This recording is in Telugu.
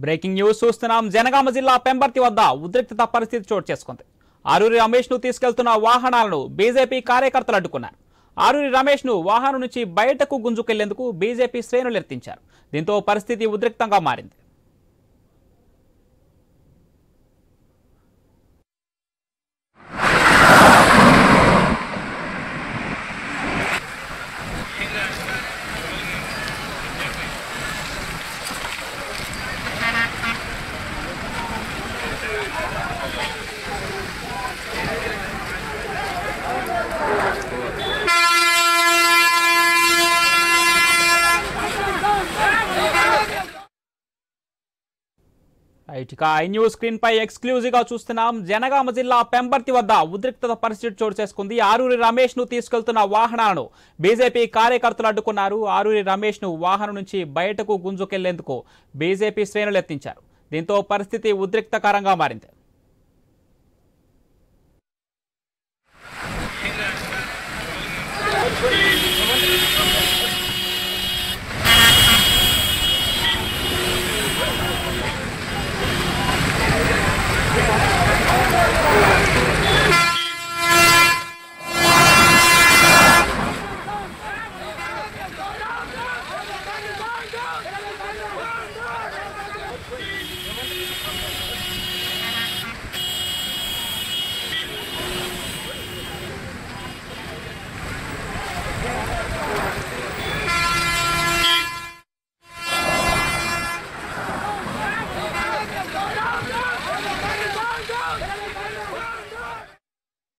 బ్రేకింగ్ న్యూస్ చూస్తున్నాం. జనగామ జిల్లా పెంబర్తి వద్ద ఉద్రిక్తత పరిస్థితి చోటు చేసుకుంది. ఆరూరి రమేష్ ను తీసుకెళ్తున్న వాహనాలను బీజేపీ కార్యకర్తలు అడ్డుకున్నారు. ఆరూరి రమేష్ ను వాహనం నుంచి బయటకు గుంజుకెళ్లేందుకు బీజేపీ శ్రేణులు ఎత్తించారు. దీంతో పరిస్థితి ఉద్రిక్తంగా మారింది. ఇక ఐ న్యూస్ స్క్రీన్ పై ఎక్స్క్లూజివ్ గా చూస్తున్నాం. జనగామ జిల్లా పెంబర్తి వద్ద ఉద్రిక్తత పరిస్థితి చోటు చేసుకుంది. ఆరూరి రమేష్ ను తీసుకెళ్తున్న వాహనాలను బీజేపీ కార్యకర్తలు అడ్డుకున్నారు. ఆరూరి రమేష్ ను వాహనం నుంచి బయటకు గుంజుకెళ్లేందుకు బీజేపీ శ్రేణులు ఎత్తించారు. దీంతో పరిస్థితి ఉద్రిక్తకరంగా మారింది.